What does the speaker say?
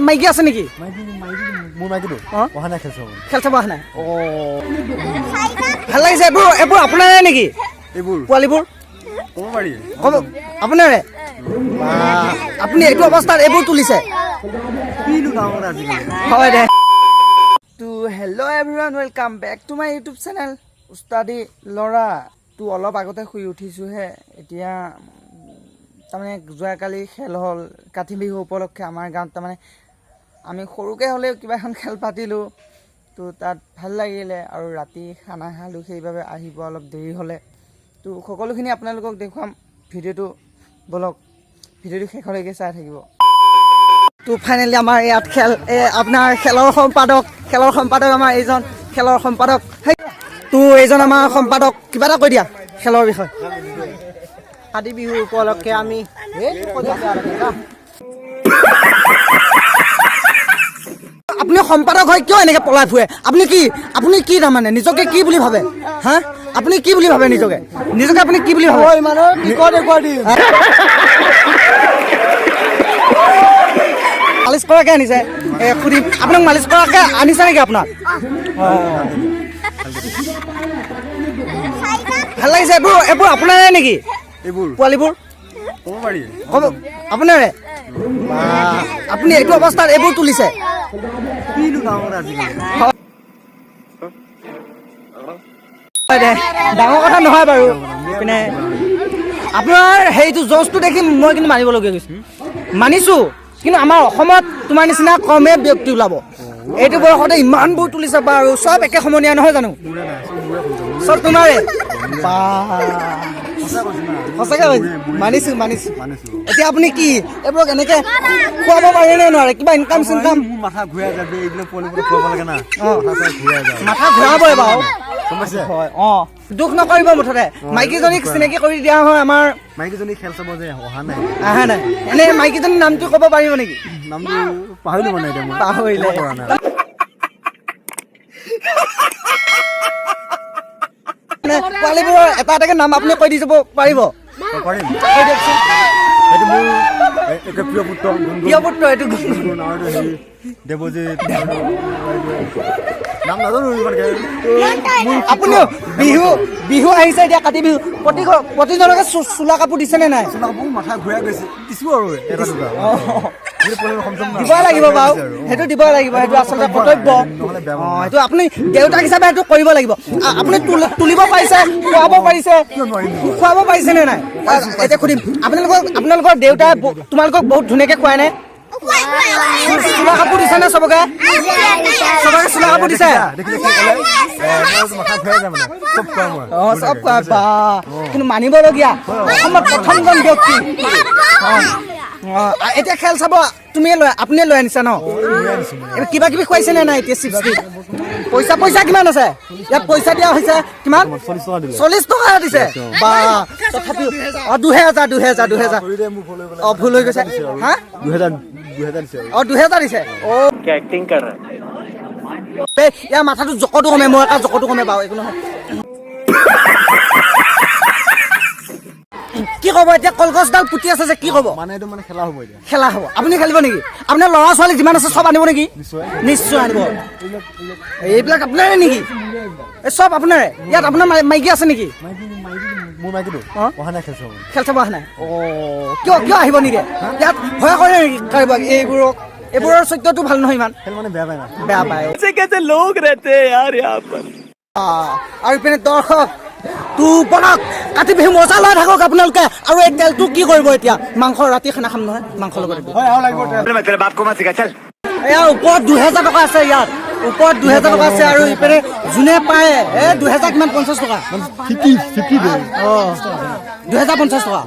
মাইকী আছে নেকি? মোৰ মাইকীটো অহা নাই, খেল চাব অহা নাই। ভাল লাগিছে। এইবোৰ আপোনাৰে নেকি? এইবোৰ পোৱালিবোৰ ক'ব পাৰি আপোনাৰে? আপুনি এইটো অৱস্থাত এইবোৰ তুলিছে? কিনো গাঁৱত আজিকালি। হয় দে। তো hello' everyone, welcome back to my YouTube channel উস্তাদি ল'ৰা। তো অলপ আগতে শুই উঠিছোঁহে। এতিয়া তাৰমানে যোৱাকালি খেল হ'ল কাতি বিহু উপলক্ষে আমাৰ গাঁৱত। তাৰমানে আমি সৰুকৈ হ'লেও কিবা এখন খেল পাতিলোঁ। তো তাত ভাল লাগিলে আৰু ৰাতি খানা খালোঁ, সেইবাবে আহিব অলপ দেৰি হ'লে। তো সকলোখিনি আপোনালোকক দেখুৱাম। ভিডিঅ'টো বলক, ভিডিঅ'টো শেষলৈকে চাই থাকিব। তো ফাইনেলি আমাৰ ইয়াত আপোনাৰ খেলৰ সম্পাদক আমাৰ এইজন খেলৰ সম্পাদক। তো এইজন আমাৰ সম্পাদক, কিবা এটা কৈ দিয়া খেলৰ বিষয়ে। কাতি বিহু উপলক্ষে আমি আপুনি সম্পাদক হয় কিয় এনেকে পলাই ফুৰে? আপুনি কি তাৰমানে নিজকে কি বুলি ভাবে? হা, আপুনি কি বুলি ভাবে নিজকে আপুনি কি বুলি ভাবে? মালিচ কৰাকে আনিছে? সুধিম আপোনাক, মালিচ কৰাকে আনিছে নেকি আপোনাক? ভাল লাগিছে। এইবোৰ আপোনাৰে নেকি? এইবোৰ পোৱালিবোৰ ক'ব পাৰি আপোনাৰে? আপুনি এইটো অৱস্থাত এইবোৰ তুলিছে? কিনো গাঁৱত আজিকালি। হয় দে, ডাঙৰ কথা নহয় বাৰু। পিনে আপোনাৰ হেৰিটো জজটো দেখি মই কিন্তু মানিবলগীয়া গৈছোঁ, মানিছোঁ। কিন্তু আমাৰ অসমত তোমাৰ নিচিনা কমে ব্যক্তি ওলাব। এইটো বয়সতে ইমানবোৰ তুলিছে বাৰু। চব একে সমনীয়া নহয় জানো? চব তোমাৰে? সঁচাকৈ মানিছোঁ। এতিয়া আপুনি কি এইবোৰক এনেকৈ খুৱাব পাৰে নে নোৱাৰে? কিবা ইনকাম চিনকাম? মোৰ মাথা ঘূৰাই যায়, এইবিলাক পোৱালিবোৰক খুৱাব লাগে না। ঘূৰাই যায়, মাথা ঘূৰাবই বাৰু। গম পাইছে? হয়, দুখ নকৰিব মুঠতে। মাইকীজনীক চিনাকি কৰি দিয়া হয় আমাৰ। মাইকীজনী খেল চাব যে অহা নাই। এনে মাইকীজনীৰ নামটো ক'ব পাৰিব নেকি? নামটো পাহৰিলো মানে এতিয়া মই পাহৰিলে। পৰা নাই। পোৱালিবোৰৰ এটা এটাকে নাম আপুনি কৈ দি যাব পাৰিব? পাৰিম। কৈ দিয়কচোন। সেইটো মোৰ একে প্ৰিয় পুত্ৰ এইটো গুণগুণ আৰু হেৰি দেৱজিৎ, নাম নাজানো ইমানকে। আপুনিও বিহু আহিছে এতিয়া, কাতি বিহু। প্ৰতিজনকে চোলা কাপোৰ দিছেনে নাই? মোৰ মাথা ঘূৰাই গৈছে, দিছোঁ আৰু এটা দুটা। দিবই লাগিব বাৰু, সেইটো দিবই লাগিব। সেইটো আচলতে কৰ্তব্য। সেইটো আপুনি দেউতাক হিচাপে সেইটো কৰিব লাগিব। আপুনি তুলিব পাৰিছে, খুৱাব পাৰিছে, খুৱাব পাৰিছেনে নাই? এতিয়া সুধিম, আপোনালোকৰ দেউতাই তোমালোকক বহুত ধুনীয়াকৈ খুৱাই নে? চোলা কাপোৰ দিছে নে চবকে চোলা কাপোৰ দিছে? চব খুৱাই বা, কিন্তু মানিবলগীয়া অসমত প্ৰথমজন ব্যক্তি। এতিয়া খেল চাব আপুনিয়ে লৈ আনিছে ন? কিবা কিবি খুৱাইছে নে নাই? এতিয়া চিপছ পইচা কিমান আছে ইয়াত? পইচা দিয়া হৈছে কিমান? 40 টকা দিছে বা। তথাপিও 2000 ভুল হৈ গৈছে। হা, 2000 দিছে। ইয়াৰ মাথাটো জকতো কমে, মই এটা জকতো কমে বাৰু, একো নহয়। কি ক'ব এতিয়া? কলগছডাল পুতি আছে যে, কি ক'ব? মানে এইটো মানে খেলা হ'ব এতিয়া। খেলা হ'ব। আপুনি খেলিব নেকি? আপোনাৰ ল'ৰা ছোৱালী যিমান আছে চব আনিব নেকি? নিশ্চয় আনিব। এইবিলাক আপোনাৰে নেকি? এই চব আপোনাৰে? ইয়াত আপোনাৰ মাইকী আছে নেকি? মোৰ মাইকীটো অহা নাই, খেল চাব অহা নাই। কিয় আহিব নিদিয়ে? ইয়াত ভয় কৰে নেকি কাৰোবাক? এইবোৰৰ চৰিত্ৰটো ভাল নহয় ইমান। খেল মানে বেয়া পায় না। বেয়া পায়। আৰু ইপিনে দৰ্শক বনাওক, কাতি বিহু মজা লৈ থাকক আপোনালোকে। আৰু এই তেলটো কি কৰিব এতিয়া? মাংস ৰাতি খানা খাম নহয়, মাংসৰ লগত। এয়া ওপৰত 2000 টকা আছে, ইয়াত ওপৰত 2000 টকা আছে। আৰু ইপিনে যোনে পায় 2000 কিমান? 50 টকা। 2050 টকা।